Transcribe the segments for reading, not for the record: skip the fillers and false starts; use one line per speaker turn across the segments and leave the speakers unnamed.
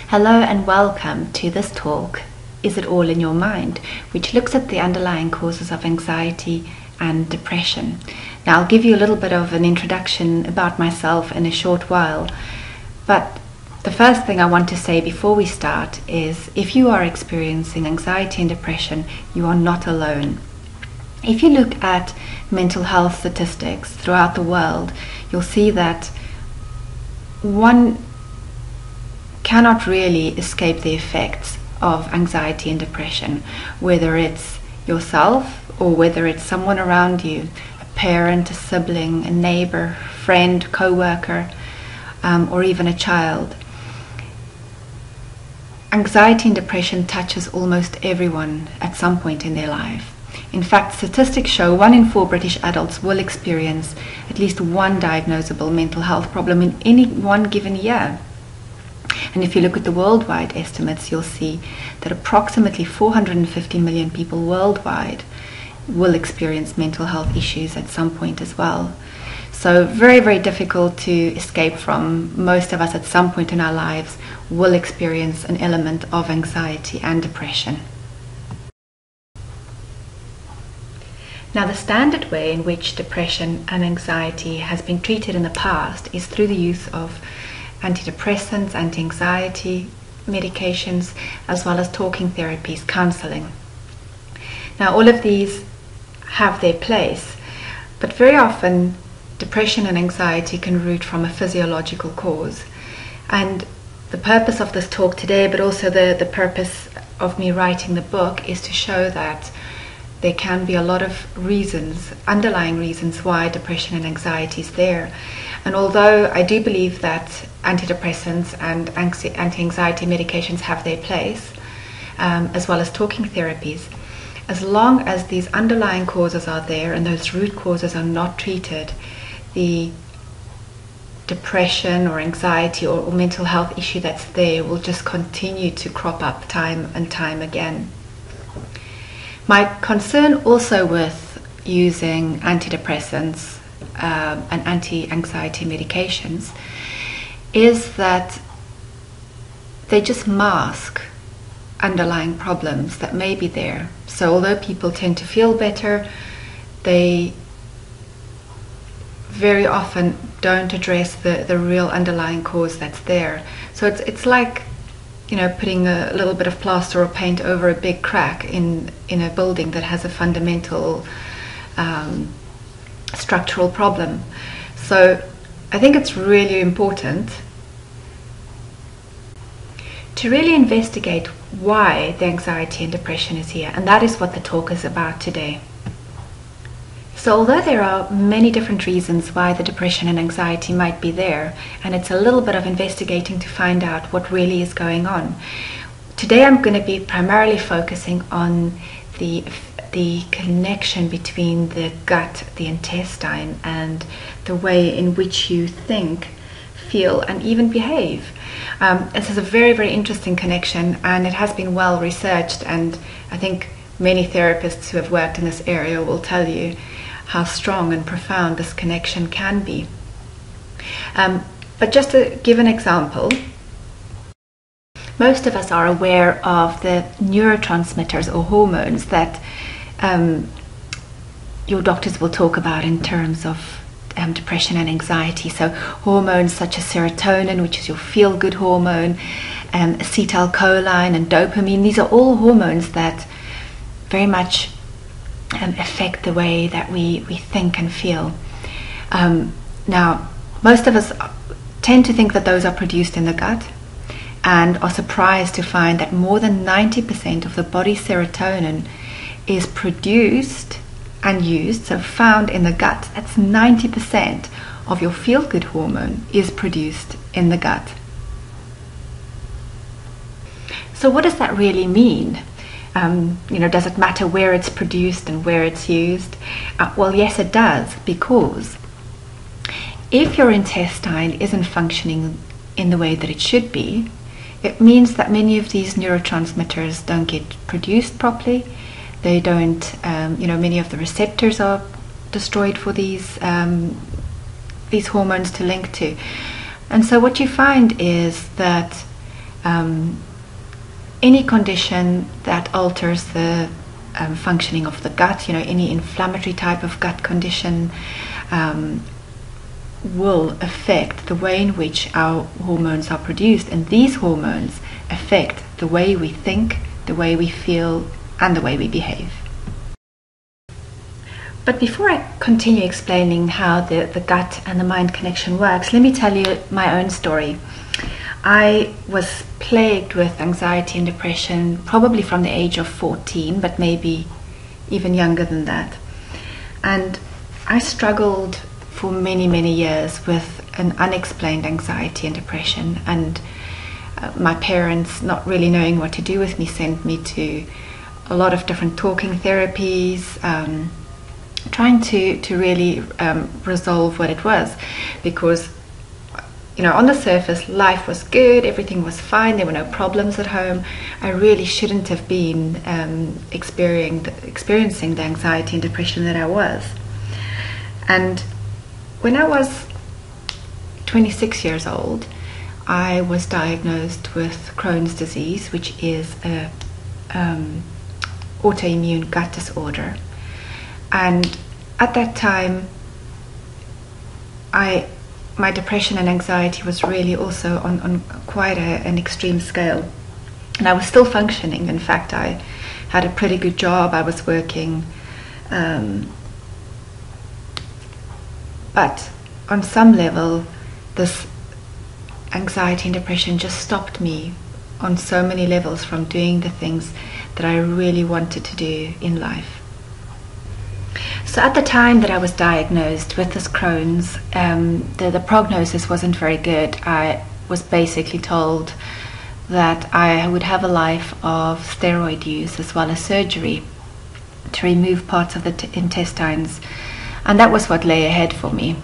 Hello and welcome to this talk, Is It All in Your Mind?, which looks at the underlying causes of anxiety and depression. Now, I'll give you a little bit of an introduction about myself in a short while, but the first thing I want to say before we start is if you are experiencing anxiety and depression, you are not alone. If you look at mental health statistics throughout the world, you'll see that one cannot really escape the effects of anxiety and depression, whether it's yourself or whether it's someone around you, a parent, a sibling, a neighbor, friend, co-worker, or even a child. Anxiety and depression touches almost everyone at some point in their life. In fact, statistics show 1 in 4 British adults will experience at least one diagnosable mental health problem in any one given year. And if you look at the worldwide estimates, you'll see that approximately 450 million people worldwide will experience mental health issues at some point as well. So very, very difficult to escape from. Most of us at some point in our lives will experience an element of anxiety and depression. Now, the standard way in which depression and anxiety has been treated in the past is through the use of antidepressants, anti-anxiety medications, as well as talking therapies, counseling. Now, all of these have their place, but very often depression and anxiety can root from a physiological cause. And the purpose of this talk today, but also the purpose of me writing the book, is to show that there can be a lot of reasons, underlying reasons why depression and anxiety is there. And although I do believe that antidepressants and anti-anxiety medications have their place, as well as talking therapies, as long as these underlying causes are there and those root causes are not treated, the depression or anxiety or mental health issue that's there will just continue to crop up time and time again. My concern also with using antidepressants and anti-anxiety medications is that they just mask underlying problems that may be there. So although people tend to feel better, they very often don't address the real underlying cause that's there. So it's like, you know, putting a little bit of plaster or paint over a big crack in a building that has a fundamental structural problem. So I think it's really important to really investigate why the anxiety and depression is here, and that is what the talk is about today. So although there are many different reasons why the depression and anxiety might be there, and it's a little bit of investigating to find out what really is going on, today I'm going to be primarily focusing on the connection between the gut, the intestine, and the way in which you think, feel, and even behave. This is a very, very interesting connection, and it has been well researched, and I think many therapists who have worked in this area will tell you how strong and profound this connection can be. But just to give an example, most of us are aware of the neurotransmitters or hormones that your doctors will talk about in terms of depression and anxiety. So hormones such as serotonin, which is your feel-good hormone, acetylcholine and dopamine, these are all hormones that very much affect the way that we think and feel. Now, most of us tend to think that those are produced in the gut, and are surprised to find that more than 90% of the body's serotonin is produced and used, so found in the gut. That's 90% of your feel-good hormone is produced in the gut. So what does that really mean? Does it matter where it's produced and where it's used? Well, yes, it does, because if your intestine isn't functioning in the way that it should be, it means that many of these neurotransmitters don't get produced properly. They don't, many of the receptors are destroyed for these hormones to link to. And so what you find is that Any condition that alters the functioning of the gut, any inflammatory type of gut condition, will affect the way in which our hormones are produced, and these hormones affect the way we think, the way we feel, and the way we behave. But before I continue explaining how the gut and the mind connection works, let me tell you my own story. I was plagued with anxiety and depression probably from the age of 14, but maybe even younger than that. And I struggled for many, many years with an unexplained anxiety and depression. And my parents, not really knowing what to do with me, sent me to a lot of different talking therapies, trying to really resolve what it was, because on the surface life was good, everything was fine, there were no problems at home. I really shouldn't have been experiencing the anxiety and depression that I was. And when I was 26 years old, I was diagnosed with Crohn's disease, which is a autoimmune gut disorder. And at that time, my depression and anxiety was really also on quite an extreme scale. And I was still functioning. In fact, I had a pretty good job. I was working. But on some level, this anxiety and depression just stopped me on so many levels from doing the things that I really wanted to do in life. So at the time that I was diagnosed with this Crohn's, the prognosis wasn't very good. I was basically told that I would have a life of steroid use as well as surgery to remove parts of the intestines, and that was what lay ahead for me.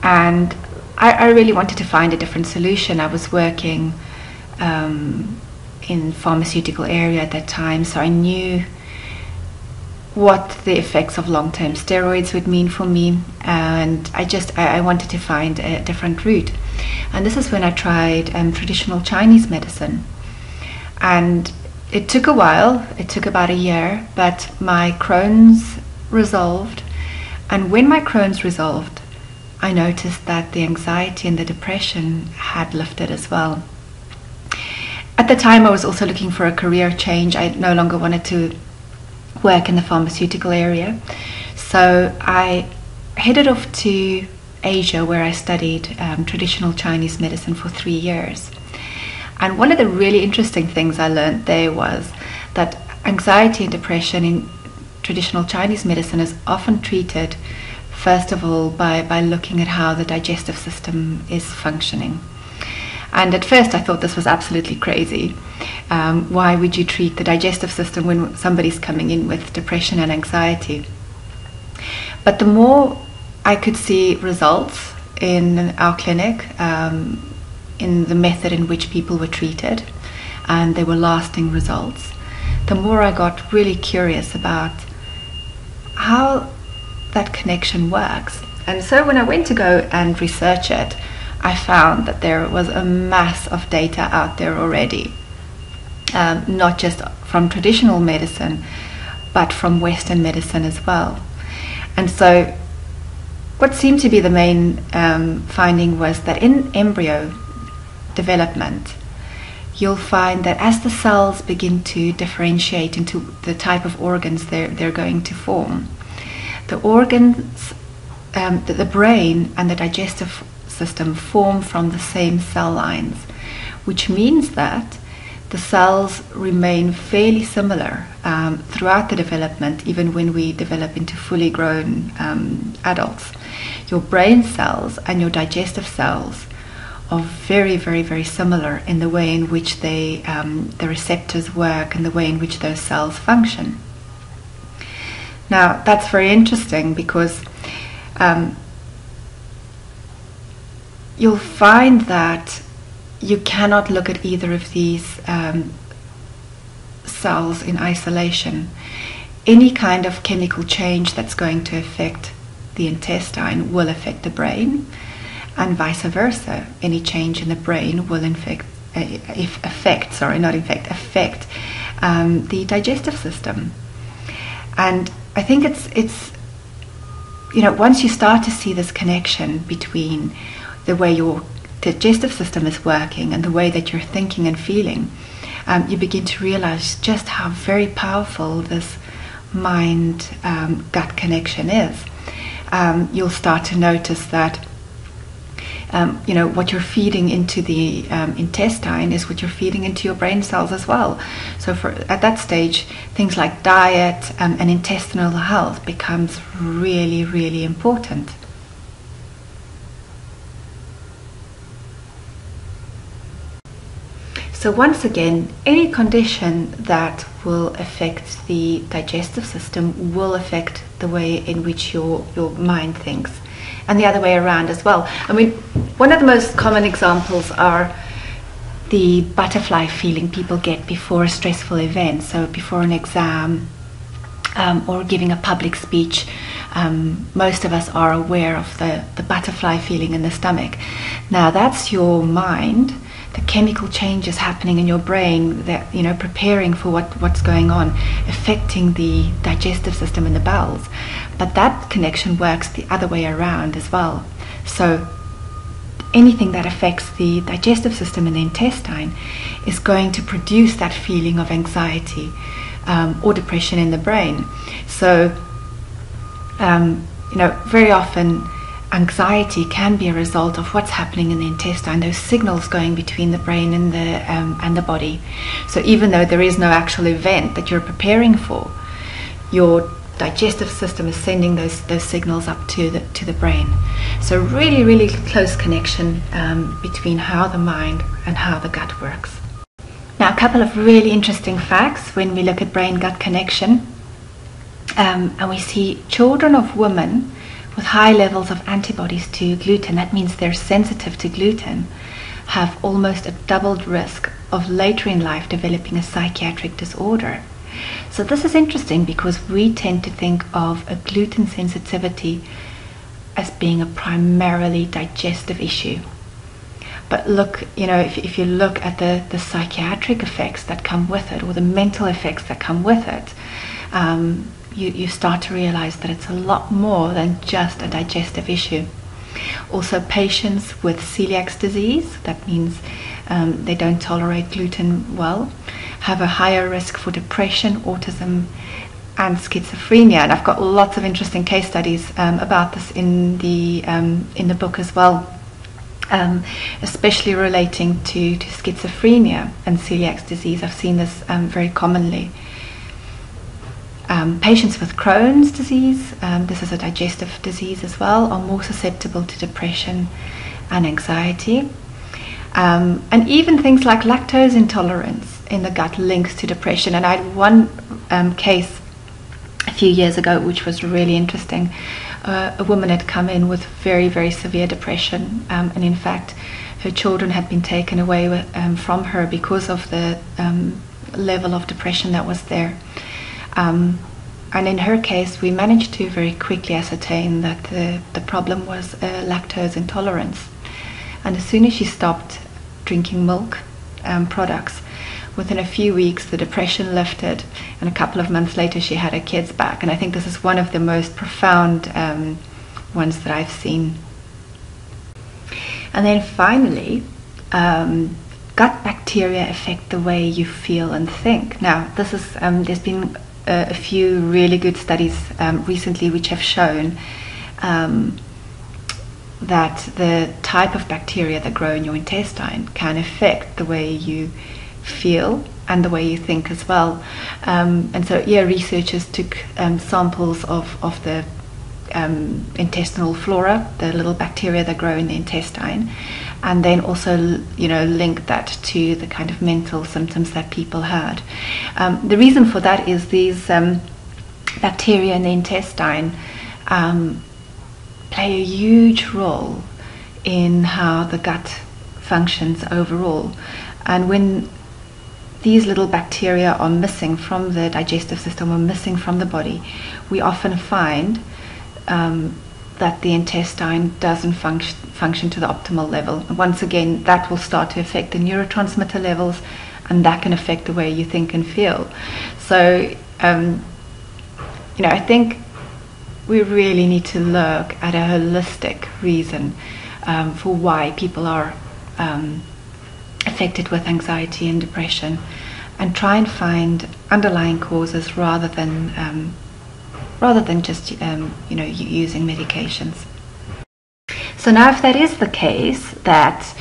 And I really wanted to find a different solution. I was working in pharmaceutical area at that time, so I knew what the effects of long-term steroids would mean for me, and I wanted to find a different route. And this is when I tried traditional Chinese medicine, and it took a while. It took about a year, but my Crohn's resolved. And when my Crohn's resolved, I noticed that the anxiety and the depression had lifted as well. At the time, I was also looking for a career change. I no longer wanted to work in the pharmaceutical area, so I headed off to Asia, where I studied traditional Chinese medicine for 3 years. And one of the really interesting things I learned there was that anxiety and depression in traditional Chinese medicine is often treated, first of all, by looking at how the digestive system is functioning. And at first I thought this was absolutely crazy. Why would you treat the digestive system when somebody's coming in with depression and anxiety? But the more I could see results in our clinic, in the method in which people were treated, and they were lasting results, the more I got really curious about how that connection works. And so when I went to go and research it, I found that there was a mass of data out there already, not just from traditional medicine, but from Western medicine as well. And so what seemed to be the main finding was that in embryo development, you'll find that as the cells begin to differentiate into the type of organs they're going to form, the organs, the brain and the digestive system form from the same cell lines, which means that the cells remain fairly similar throughout the development, even when we develop into fully grown adults. Your brain cells and your digestive cells are very, very, very similar in the way in which the receptors work and the way in which those cells function. Now, that's very interesting because you'll find that you cannot look at either of these cells in isolation. Any kind of chemical change that's going to affect the intestine will affect the brain, and vice versa. Any change in the brain will affect affect the digestive system. And I think it's once you start to see this connection between the way your digestive system is working and the way that you're thinking and feeling, you begin to realize just how very powerful this mind-gut connection is. You'll start to notice that what you're feeding into the intestine is what you're feeding into your brain cells as well. So at that stage, things like diet and intestinal health becomes really, really important. So once again, any condition that will affect the digestive system will affect the way in which your mind thinks, and the other way around as well. I mean, one of the most common examples are the butterfly feeling people get before a stressful event, so before an exam or giving a public speech. Most of us are aware of the butterfly feeling in the stomach. Now that's your mind, the chemical changes happening in your brain that, preparing for what's going on, affecting the digestive system in the bowels. But that connection works the other way around as well. So anything that affects the digestive system in the intestine is going to produce that feeling of anxiety or depression in the brain. So, very often anxiety can be a result of what's happening in the intestine, those signals going between the brain and the body. So even though there is no actual event that you're preparing for, your digestive system is sending those signals up to the brain. So really, really close connection between how the mind and how the gut works. Now, a couple of really interesting facts when we look at brain-gut connection. And we see children of women with high levels of antibodies to gluten, that means they're sensitive to gluten, have almost a doubled risk of later in life developing a psychiatric disorder. So this is interesting because we tend to think of a gluten sensitivity as being a primarily digestive issue. But look, if you look at the psychiatric effects that come with it, or the mental effects that come with it, you start to realize that it's a lot more than just a digestive issue. Also, patients with celiac disease, that means they don't tolerate gluten well, have a higher risk for depression, autism, and schizophrenia. And I've got lots of interesting case studies about this in the book as well, especially relating to schizophrenia and celiac disease. I've seen this very commonly. Patients with Crohn's disease, this is a digestive disease as well, are more susceptible to depression and anxiety. And even things like lactose intolerance in the gut links to depression. And I had one case a few years ago which was really interesting. A woman had come in with very, very severe depression, and in fact her children had been taken away from her because of the level of depression that was there. And in her case, we managed to very quickly ascertain that the problem was lactose intolerance. And as soon as she stopped drinking milk products, within a few weeks the depression lifted, and a couple of months later she had her kids back. And I think this is one of the most profound ones that I've seen. And then finally, gut bacteria affect the way you feel and think. Now, this is there's been a few really good studies recently which have shown that the type of bacteria that grow in your intestine can affect the way you feel and the way you think as well. And so, researchers took samples of the intestinal flora, the little bacteria that grow in the intestine, and then also link that to the kind of mental symptoms that people had. The reason for that is these bacteria in the intestine play a huge role in how the gut functions overall. And when these little bacteria are missing from the digestive system or missing from the body, we often find that the intestine doesn't function to the optimal level. And once again, that will start to affect the neurotransmitter levels, and that can affect the way you think and feel. So, I think we really need to look at a holistic reason for why people are affected with anxiety and depression, and try and find underlying causes rather than just using medications. So now, if that is the case, that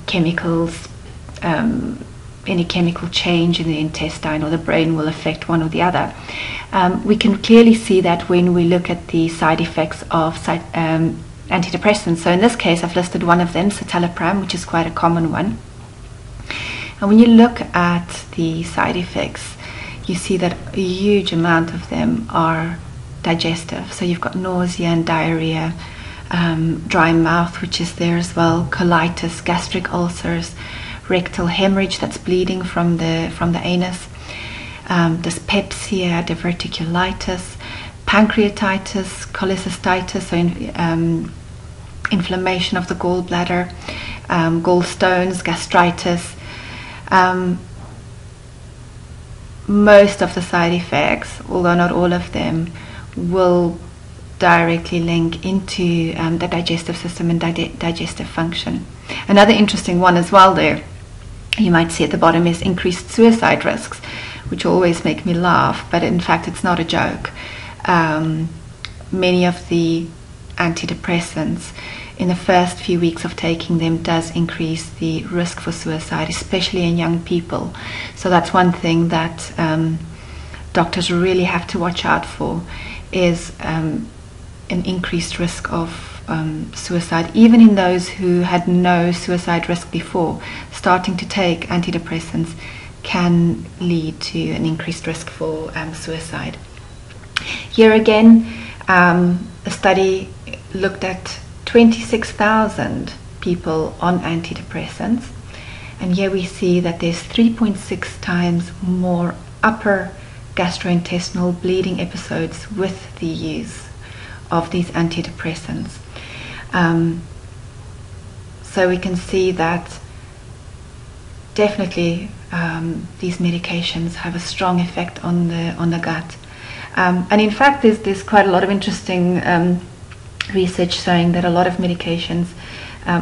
chemicals, any chemical change in the intestine or the brain will affect one or the other, we can clearly see that when we look at the side effects of antidepressants. So in this case, I've listed one of them, citalopram, which is quite a common one. And when you look at the side effects, you see that a huge amount of them are digestive. So you've got nausea and diarrhea, dry mouth, which is there as well, colitis, gastric ulcers, rectal hemorrhage that's bleeding from the anus, dyspepsia, diverticulitis, pancreatitis, cholecystitis, so inflammation of the gallbladder, gallstones, gastritis. Most of the side effects, although not all of them, will directly link into the digestive system and digestive function. Another interesting one as well there, you might see at the bottom, is increased suicide risks, which always make me laugh, but in fact it's not a joke. Many of the antidepressants in the first few weeks of taking them does increase the risk for suicide, especially in young people. So that's one thing that doctors really have to watch out for, is an increased risk of suicide, even in those who had no suicide risk before. Starting to take antidepressants can lead to an increased risk for suicide. Here again, a study looked at 26,000 people on antidepressants, and here we see that there's 3.6 times more upper gastrointestinal bleeding episodes with the use of these antidepressants. So we can see that definitely these medications have a strong effect on the gut. And in fact, there's quite a lot of interesting research showing that a lot of medications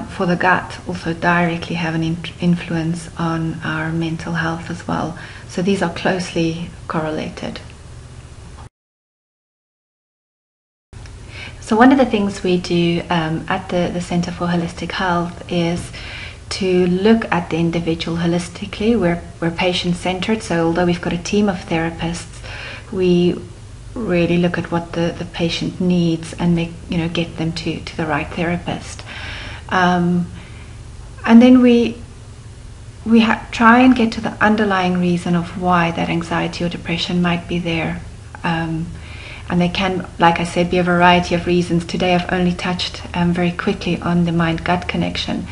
for the gut also directly have an influence on our mental health as well. So these are closely correlated. So one of the things we do at the Center for Holistic Health is to look at the individual holistically. We're patient-centered, so although we've got a team of therapists, we really look at what the patient needs and get them to the right therapist. And then we try and get to the underlying reason of why that anxiety or depression might be there. And there can, like I said, be a variety of reasons. Today I've only touched very quickly on the mind-gut connection,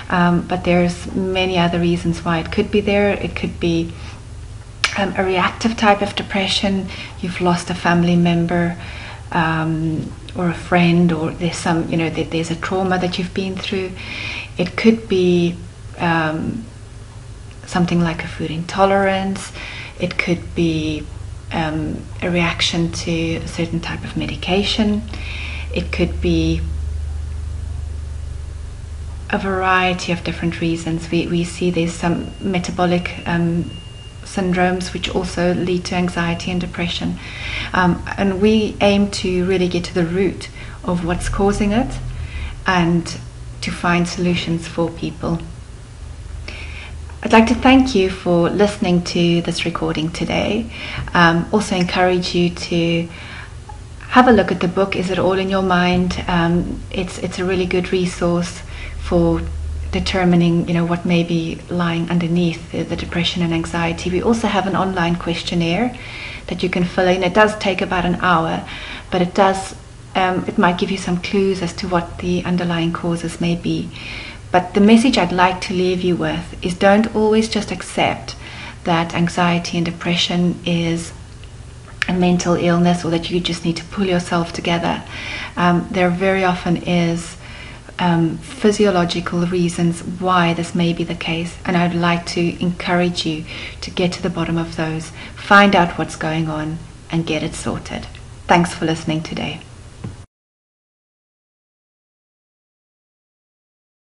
but there's many other reasons why it could be there. It could be a reactive type of depression. You've lost a family member or a friend, or there's some, there's a trauma that you've been through. It could be something like a food intolerance. It could be a reaction to a certain type of medication. It could be a variety of different reasons. We see there's some metabolic syndromes which also lead to anxiety and depression, and we aim to really get to the root of what's causing it and to find solutions for people. I'd like to thank you for listening to this recording today. Also encourage you to have a look at the book, Is It All in Your Mind? It's a really good resource for determining what may be lying underneath the depression and anxiety. We also have an online questionnaire that you can fill in. It does take about an hour, but it might give you some clues as to what the underlying causes may be. But the message I'd like to leave you with is, don't always just accept that anxiety and depression is a mental illness, or that you just need to pull yourself together. There very often is physiological reasons why this may be the case, and I'd like to encourage you to get to the bottom of those, find out what's going on, and get it sorted. Thanks for listening today.